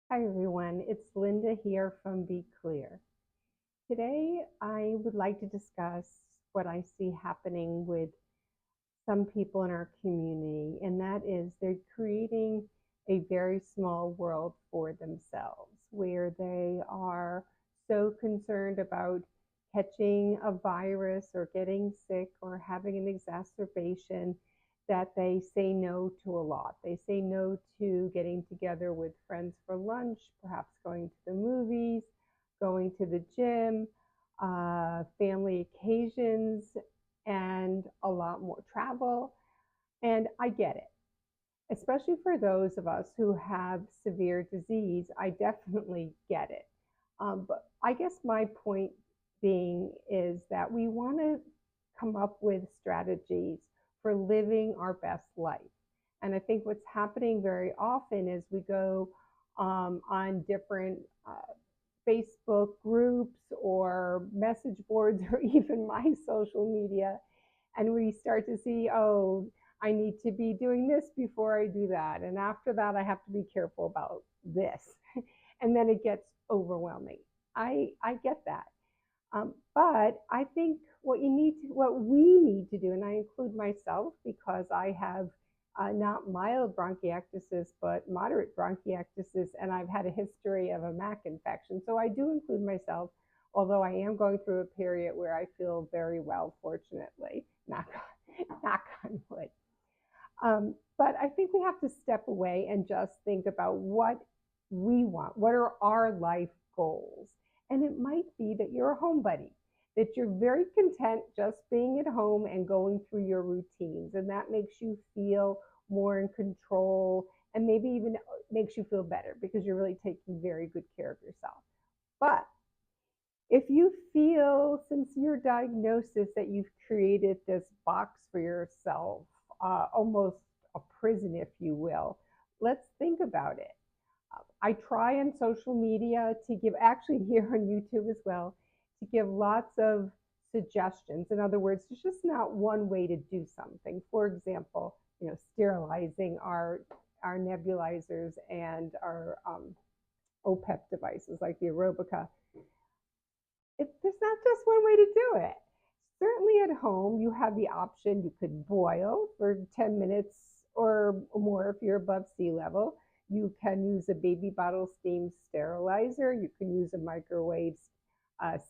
Hi everyone, it's Linda here from Be Clear. Today I would like to discuss what I see happening with some people in our community, and that is they're creating a very small world for themselves where they are so concerned about catching a virus or getting sick or having an exacerbation that they say no to a lot. They say no to getting together with friends for lunch, perhaps going to the movies, going to the gym, family occasions, and a lot more travel. And I get it, especially for those of us who have severe disease. I definitely get it. But I guess my point being is that we want to come up with strategies for living our best life. And I think what's happening very often is we go on different Facebook groups or message boards or even my social media, and we start to see, oh, I need to be doing this before I do that. And after that, I have to be careful about this. And then it gets overwhelming. I get that. But I think what we need to do, and I include myself because I have not mild bronchiectasis, but moderate bronchiectasis, and I've had a history of a MAC infection. So I do include myself, although I am going through a period where I feel very well, fortunately, knock on wood. But I think we have to step away and just think about what we want. What are our life goals? And it might be that you're a homebody, that you're very content just being at home and going through your routines. And that makes you feel more in control and maybe even makes you feel better because you're really taking very good care of yourself. But if you feel since your diagnosis that you've created this box for yourself, almost a prison, if you will, let's think about it. I try on social media to give, actually here on YouTube as well, to give lots of suggestions. In other words, there's just not one way to do something. For example, sterilizing our nebulizers and our OPEP devices like the Aerobica. There's not just one way to do it. Certainly at home, you have the option. You could boil for 10 minutes or more if you're above sea level. You can use a baby bottle steam sterilizer. You can use a microwave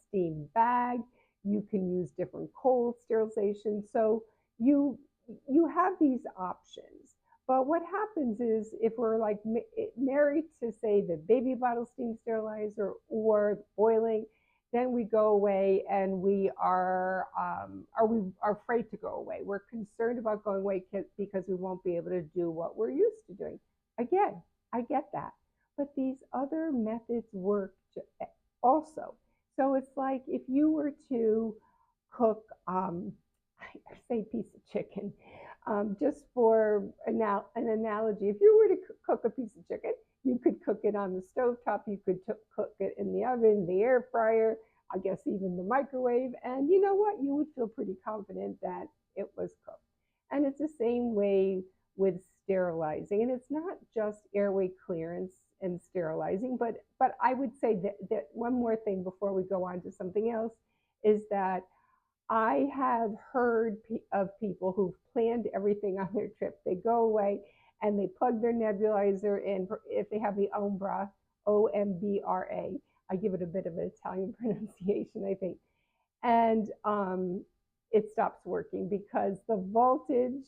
steam bag. You can use different cold sterilization. So you you have these options. But what happens is if we're like married to say the baby bottle steam sterilizer or boiling, then we go away and we are afraid to go away. We're concerned about going away because we won't be able to do what we're used to doing. Again, I get that, but these other methods work also. So it's like if you were to cook, I say piece of chicken, just for an analogy. If you were to cook a piece of chicken, you could cook it on the stovetop, you could cook it in the oven, the air fryer, I guess even the microwave, and you know what? You would feel pretty confident that it was cooked. And it's the same way with sterilizing. And it's not just airway clearance and sterilizing, but I would say that one more thing before we go on to something else is that I have heard of people who've planned everything on their trip. They go away and they plug their nebulizer in. If they have the Ombra, Ombra, I give it a bit of an Italian pronunciation, I think, and it stops working because the voltage.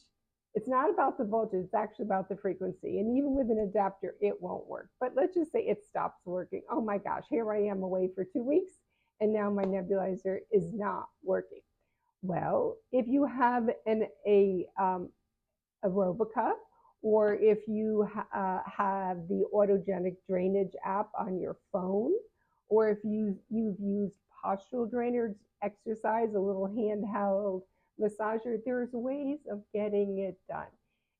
It's not about the voltage; it's actually about the frequency. And even with an adapter, it won't work. But let's just say it stops working. Oh my gosh, here I am away for 2 weeks, and now my nebulizer is not working. Well, if you have a Aerobica, or if you have the autogenic drainage app on your phone, or if you've used postural drainage exercise, a little handheld massager, there's ways of getting it done.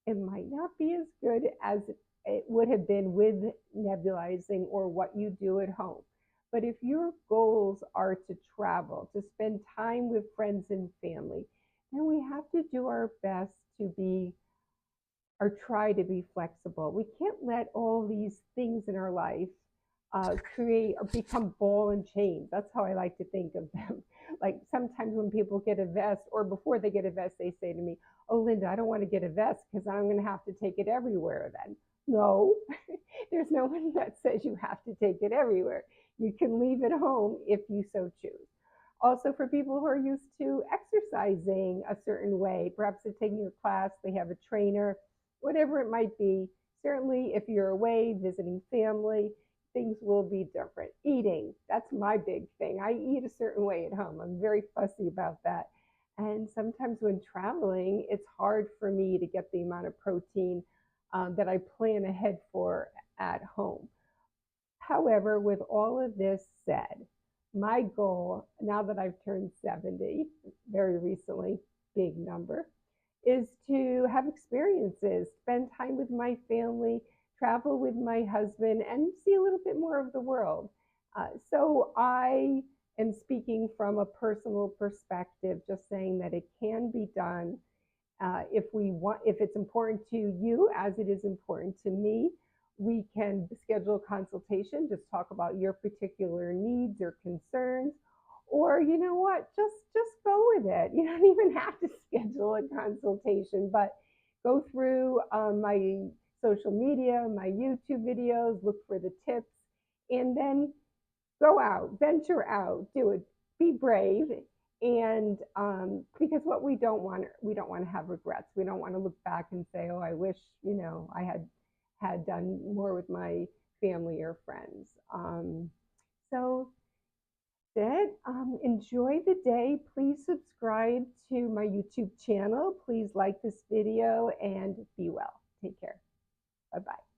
It might not be as good as it would have been with nebulizing or what you do at home. But if your goals are to travel, to spend time with friends and family, then we have to do our best to be or try to be flexible. We can't let all these things in our life create or become ball and chains. That's how I like to think of them. Like sometimes when people get a vest, or before they get a vest, they say to me, "Oh, Linda, I don't want to get a vest because I'm going to have to take it everywhere then." No, there's no one that says you have to take it everywhere. You can leave it home if you so choose. Also, for people who are used to exercising a certain way, perhaps they're taking a class, they have a trainer, whatever it might be. Certainly, if you're away visiting family, things will be different. Eating, that's my big thing. I eat a certain way at home. I'm very fussy about that. And sometimes when traveling, it's hard for me to get the amount of protein that I plan ahead for at home. However, with all of this said, my goal, now that I've turned 70 very recently, big number, is to have experiences, spend time with my family, travel with my husband, and see a little bit more of the world. So I am speaking from a personal perspective, just saying that it can be done if it's important to you as it is important to me. We can schedule a consultation, just talk about your particular needs or concerns, or you know what, just go with it. You don't even have to schedule a consultation, but go through my social media, my YouTube videos, look for the tips, and then go out, venture out, do it, be brave. And because what we don't want to have regrets. We don't want to look back and say, oh, I wish, I had done more with my family or friends. So that enjoy the day. Please subscribe to my YouTube channel. Please like this video and be well. Take care. Bye-bye.